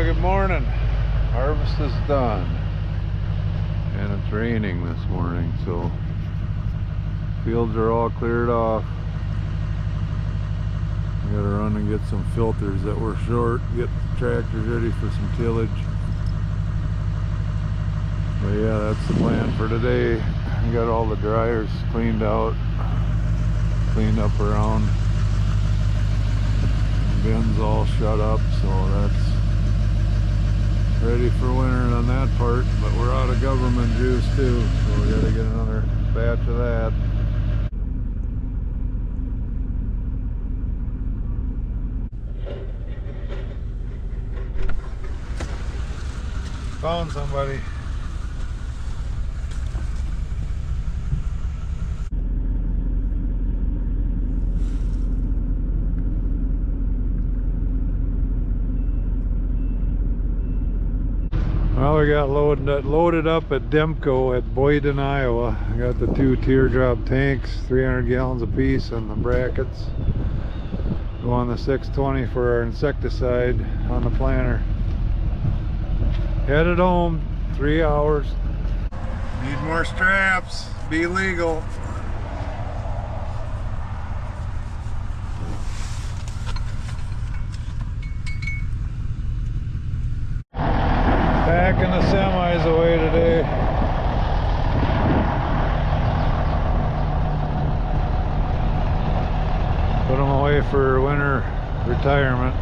Good morning. Harvest is done and it's raining this morning, so fields are all cleared off. We gotta run and get some filters that were short, get the tractors ready for some tillage. But yeah, that's the plan for today. We got all the dryers cleaned out, cleaned up around. The bins all shut up, so that's ready for winter on that part. But we're out of government juice too, so we gotta get another batch of that. Found somebody. Well, we got loaded up at Demco at Boyden, Iowa. I got the 2 teardrop tanks, 300 gallons apiece, and the brackets. Go on the 620 for our insecticide on the planter. Headed home, 3 hours. Need more straps, be legal. Packing the semis away today. Put them away for winter retirement.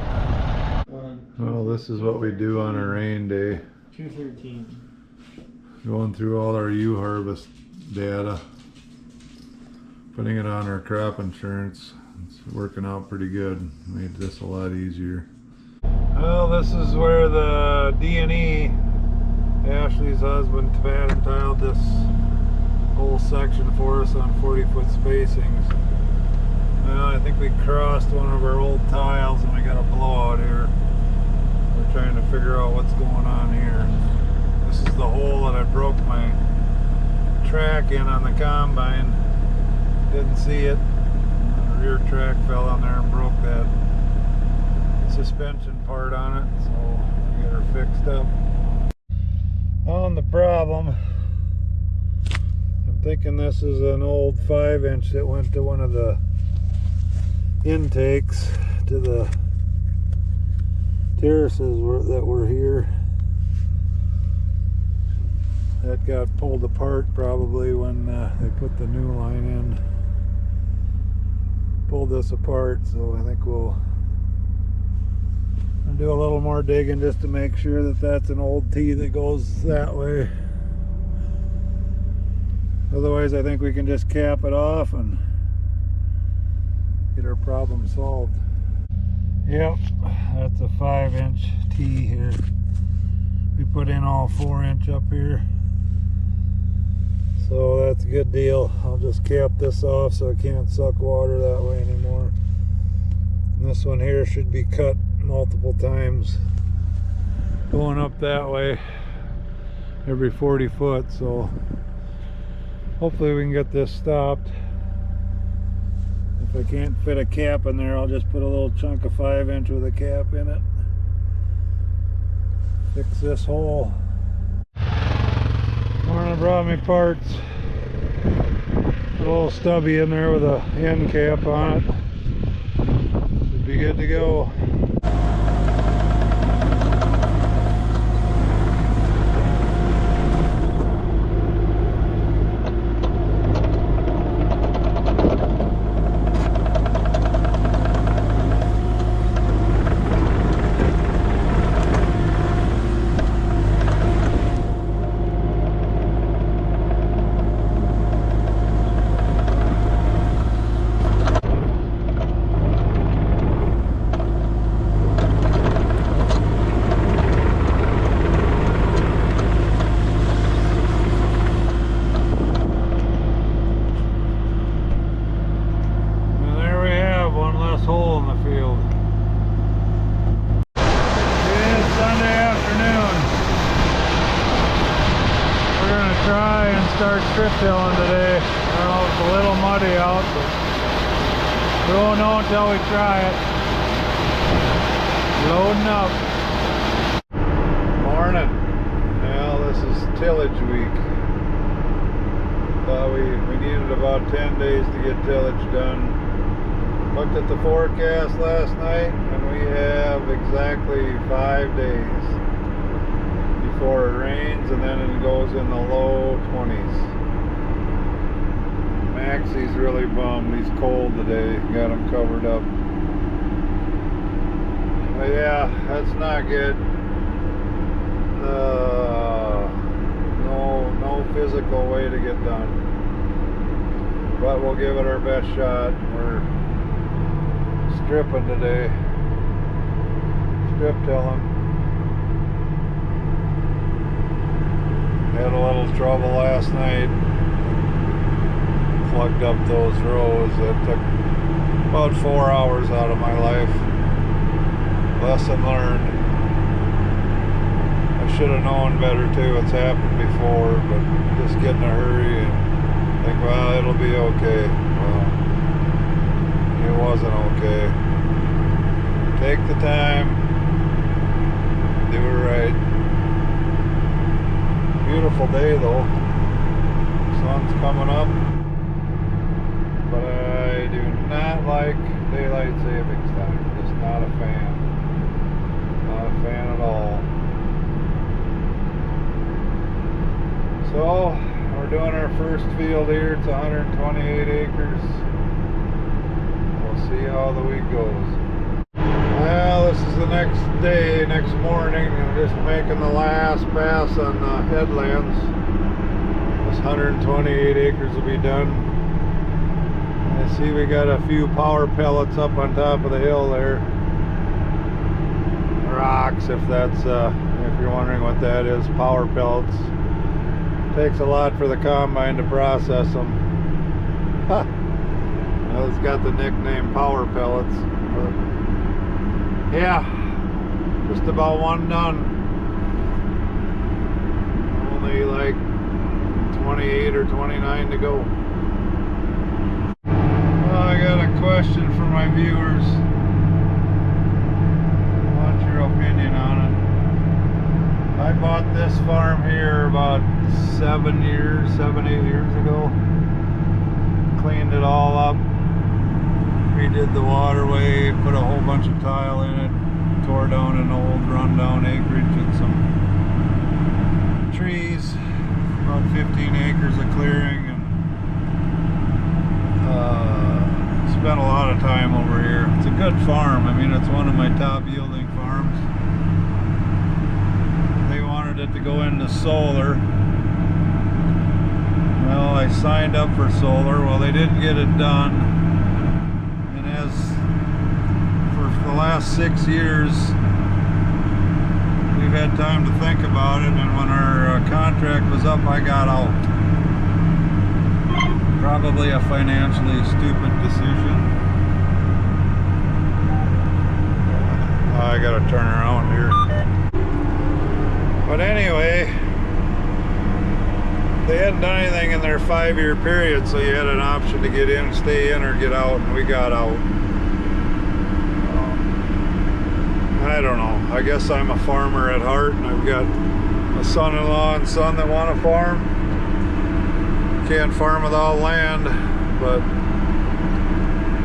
Well, this is what we do on a rain day. 213. Going through all our U-harvest data. Putting it on our crop insurance. It's working out pretty good. Made this a lot easier. Well, this is where the D&E, Ashley's husband, Pat and tiled this whole section for us on 40-foot spacings. Well, I think we crossed one of our old tiles and we got a blowout here. We're trying to figure out what's going on here. This is the hole that I broke my track in on the combine. Didn't see it. The rear track fell on there and broke that suspension part on it, so we get her fixed up. On the problem, I'm thinking this is an old 5-inch that went to one of the intakes to the terraces that were here. That got pulled apart probably when they put the new line in. Pulled this apart, so I think we'll do a little more digging just to make sure that that's an old T that goes that way. Otherwise, I think we can just cap it off and get our problem solved. Yep, that's a 5-inch T here. We put in all 4-inch up here, so that's a good deal. I'll just cap this off so I can't suck water that way anymore. And this one here should be cut multiple times going up that way every 40 foot, so hopefully we can get this stopped. If I can't fit a cap in there, I'll just put a little chunk of 5-inch with a cap in it. Fix this hole. Marla brought me parts. Put a little stubby in there with a end cap on it. Should be good to go. Hole in the field. It's Sunday afternoon. We're going to try and start strip tilling today. I don't know, it's a little muddy out, but we won't know until we try it. Loading up. tillage week. Thought we needed about 10 days to get tillage done. Looked at the forecast last night and we have exactly 5 days before it rains, and then it goes in the low 20s. Maxie's really bummed. He's cold today. Got him covered up. But yeah, that's not good. No physical way to get done. But we'll give it our best shot. We're stripping today. Strip tilling. Had a little trouble last night. Plugged up those rows. That took about 4 hours out of my life. Lesson learned. I should have known better too. It's happened before, but just get in a hurry and think, well, it'll be okay. Well, it wasn't okay. Take the time. Do it right. Beautiful day though. Sun's coming up. But I do not like daylight savings time. Just not a fan. Not a fan at all. So, we're doing our first field here. It's 128 acres. We'll see how the week goes. Well, this is the next day, next morning. I'm just making the last pass on the headlands. This 128 acres will be done. I see we got a few power pellets up on top of the hill there. Rocks, if that's, if you're wondering what that is, power pellets. Takes a lot for the combine to process them. Well, it's got the nickname power pellets. But yeah, just about one done. Only like 28 or 29 to go. Well, I got a question for my viewers. What's your opinion on it? I bought this farm here about 7, 8 years ago. Cleaned it all up. Redid the waterway, put a whole bunch of tile in it, tore down an old rundown acreage and some trees, about 15 acres of clearing, and spent a lot of time over here. It's a good farm. I mean, it's one of my top yielding farms. They wanted it to go into solar. Well, I signed up for solar. Well, they didn't get it done. For the last 6 years we've had time to think about it, and when our contract was up, I got out. Probably a financially stupid decision. I gotta turn around here. But anyway, they hadn't done anything in their 5-year period, so you had an option to get in, stay in, or get out, and we got out. I don't know. I guess I'm a farmer at heart, and I've got a son-in-law and son that want to farm. Can't farm without land, but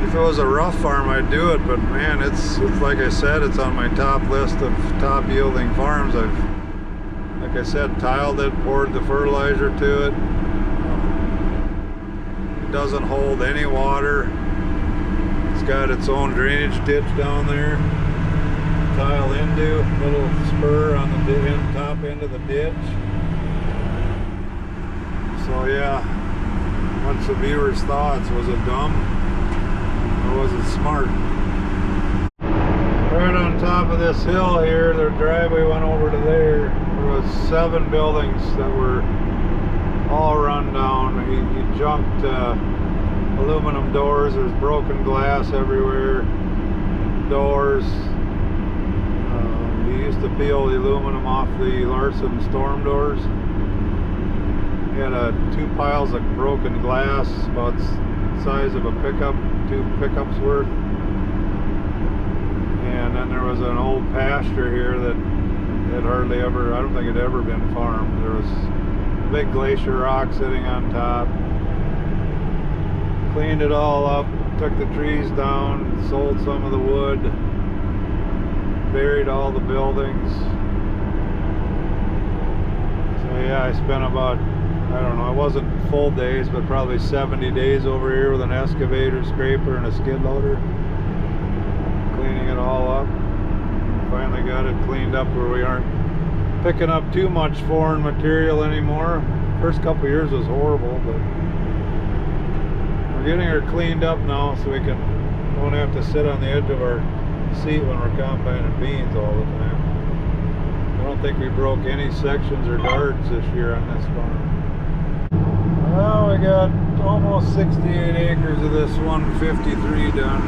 if it was a rough farm, I'd do it. But man, it's like I said, it's on my top list of top yielding farms. I've, like I said, tiled it, poured the fertilizer to it. It doesn't hold any water. It's got its own drainage ditch down there. Tile into a little spur on the top end of the ditch. So yeah, what's the viewer's thoughts? Was it dumb or was it smart? Right on top of this hill here, their driveway went over to there. There was 7 buildings that were all run down. He junked aluminum doors. There's broken glass everywhere. Doors. He used to peel the aluminum off the Larson storm doors. He had 2 piles of broken glass, about the size of a pickup, 2 pickups worth. And then there was an old pasture here that had hardly ever, I don't think it had ever been farmed. There was big glacier rock sitting on top. Cleaned it all up, took the trees down, sold some of the wood, buried all the buildings. So yeah, I spent about, I don't know, it wasn't full days, but probably 70 days over here with an excavator, scraper, and a skid loader, cleaning it all up. Finally got it cleaned up where we aren't picking up too much foreign material anymore. First couple years was horrible, but we're getting her cleaned up now so we don't have to sit on the edge of our seat when we're combining beans all the time. I don't think we broke any sections or guards this year on this farm. Well, we got almost 68 acres of this 153 done.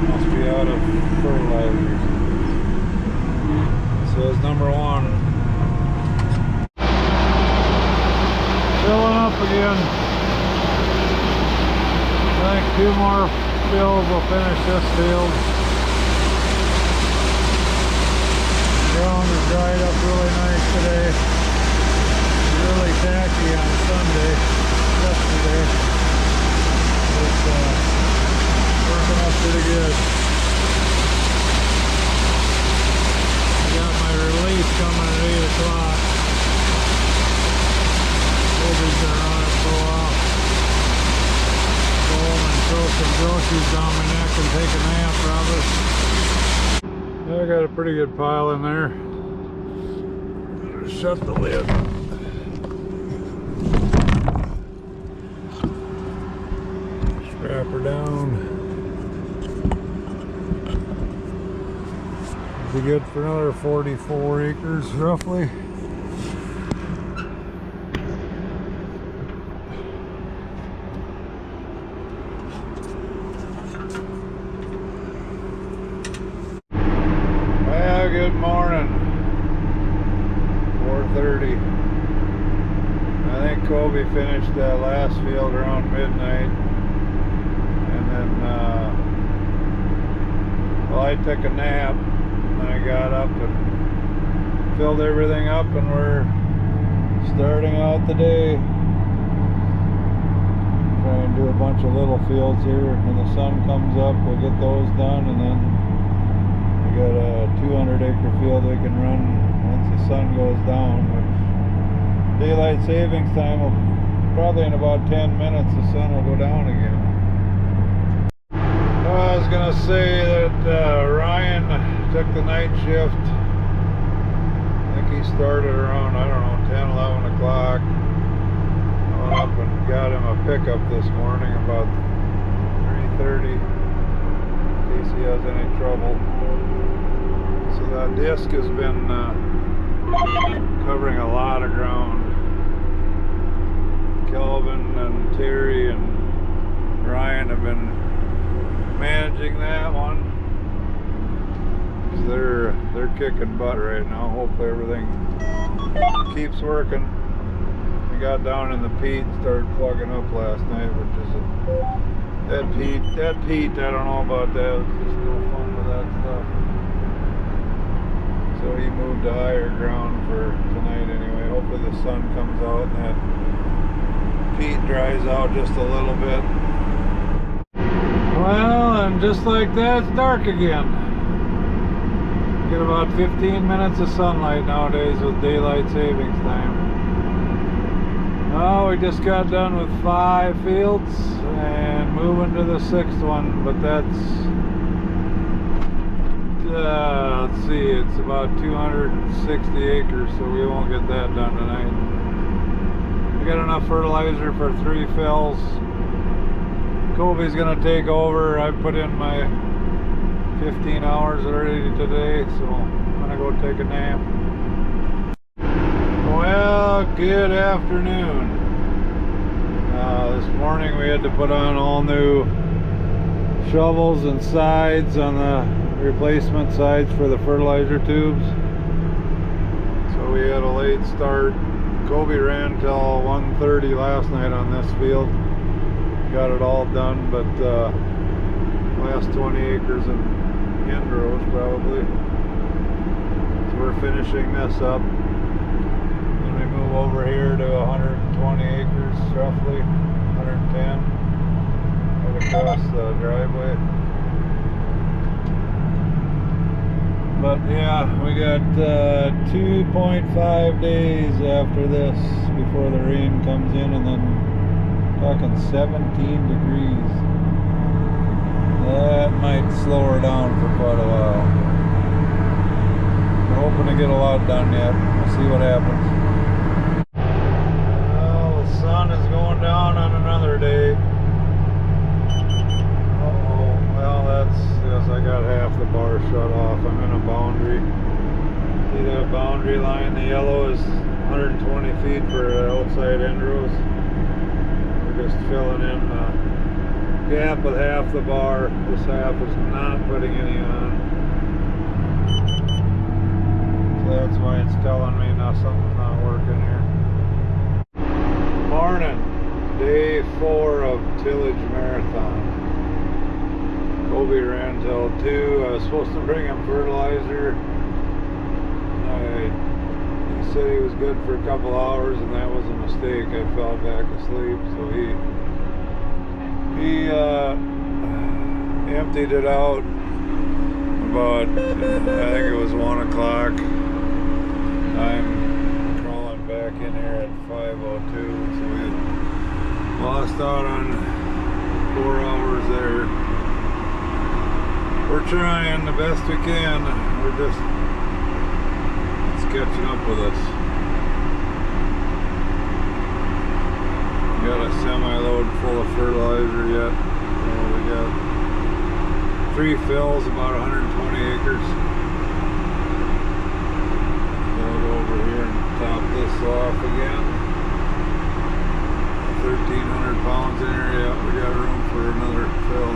Must be out of fertilizers. So it's number one. Filling up again. I think 2 more fills will finish this field. The ground is dried up really nice today. Really tacky on Sunday, yesterday. It's working up pretty good. I got my release coming at 8 o'clock. Kobe's gonna run it so off. Go home and throw some groceries down my neck and take a nap probably. I got a pretty good pile in there. Shut the lid. Strap her down. Be good for another 44 acres roughly. Well, good morning. 4:30. I think Kobe finished that last field around midnight. And then, well, I took a nap. I got up and filled everything up, and we're starting out the day. Try and do a bunch of little fields here. When the sun comes up, we'll get those done, and then we got a 200-acre field we can run once the sun goes down. Which daylight savings time will probably in about 10 minutes the sun will go down again. I was gonna say that Ryan took the night shift. I think he started around, I don't know, 10, 11 o'clock. I went up and got him a pickup this morning about 3:30 in case he has any trouble. So that disc has been covering a lot of ground. Kelvin and Terry and Ryan have been managing that one. They're kicking butt right now. Hopefully everything keeps working. We got down in the peat and started plugging up last night, which is that peat, I don't know about that. It's just no fun with that stuff. So he moved to higher ground for tonight anyway. Hopefully the sun comes out and that peat dries out just a little bit. Well, and just like that, it's dark again. Get about 15 minutes of sunlight nowadays with daylight savings time. Oh, we just got done with 5 fields and moving to the 6th one, but that's, let's see, it's about 260 acres, so we won't get that done tonight. We got enough fertilizer for 3 fills. Kobe's gonna take over. I put in my 15 hours already today, so I'm gonna go take a nap. Well, good afternoon. This morning we had to put on all new shovels and sides on the replacement sides for the fertilizer tubes. So we had a late start. Kobe ran till 1:30 last night on this field. Got it all done, but last 20 acres in end rows probably. So we're finishing this up. Then we move over here to 120 acres roughly, 110, right across the driveway. But yeah, we got 2.5 days after this before the rain comes in, and then talking 17 degrees. That might slow her down for quite a while. We're hoping to get a lot done yet. We'll see what happens. Well, the sun is going down on another day. Well, yes, I got half the bar shut off. I'm in a boundary. See that boundary line? The yellow is 120 feet for the outside end rows. We're just filling in the gap with half the bar. This half is not putting any on. So that's why it's telling me now something's not working here. Morning. Day 4 of Tillage Marathon. Kobe ran till 2. I was supposed to bring him fertilizer. He said he was good for a couple hours, and that was a mistake. I fell back asleep, so he emptied it out about, I think it was 1 o'clock. I'm crawling back in here at 5:02, so we lost out on 4 hours there. We're trying the best we can. It's catching up with us. We got a semi-load full of fertilizer yet. We got 3 fills, about 120 acres. We'll go over here and top this off again. 1,300 pounds in here. Yeah, we got room for another fill.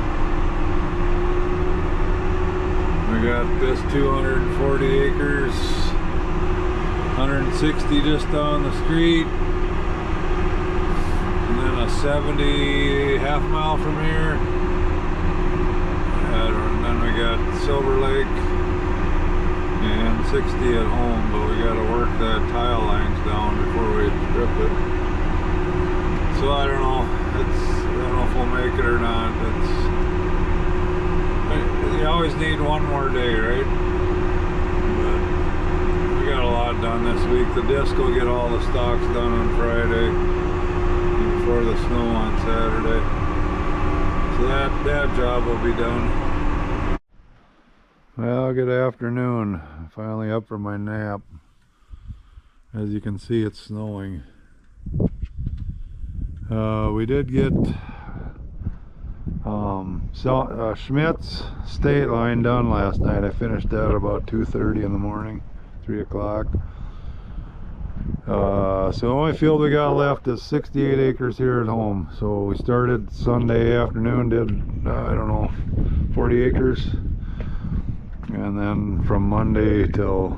We got this 240 acres, 160 just down the street, and then a 70 half mile from here, and then we got Silver Lake and 60 at home, but we got to work the tile lines down before we strip it. So I don't know if we'll make it or not. You always need one more day, right? But we got a lot done this week. The disc will get all the stalks done on Friday before the snow on Saturday. So that job will be done. Well, good afternoon. Finally up from my nap. As you can see, it's snowing. We did get Schmidt's state line done last night. I finished that about 2:30 in the morning, 3 o'clock. So the only field we got left is 68 acres here at home. So we started Sunday afternoon, did I don't know, 40 acres, and then from Monday till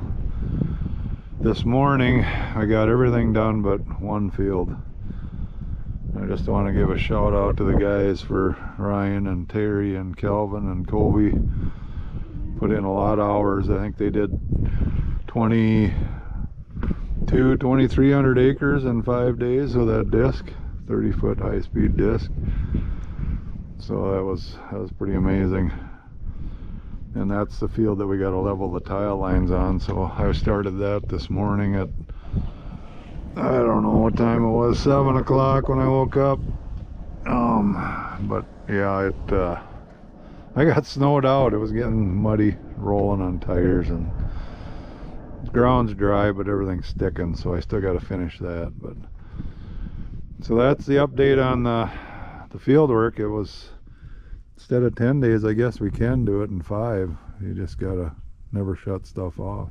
this morning I got everything done but one field. I just want to give a shout out to the guys for Ryan and Terry and Calvin and Kobe. Put in a lot of hours. I think they did 2,300 acres in 5 days with that disc, 30-foot high-speed disc. So that was pretty amazing. And that's the field that we got to level the tile lines on. So I started that this morning at, I don't know what time it was, 7 o'clock when I woke up. But yeah, I got snowed out. It was getting muddy, rolling on tires, and the ground's dry, but everything's sticking, so I still got to finish that. But so that's the update on the field work. It was, instead of 10 days, I guess we can do it in 5. You just gotta never shut stuff off.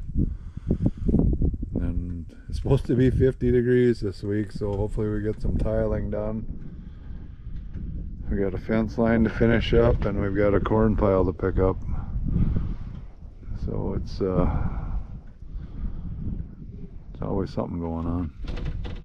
And it's supposed to be 50 degrees this week, so hopefully we get some tiling done. We got a fence line to finish up, and we've got a corn pile to pick up. So it's always something going on.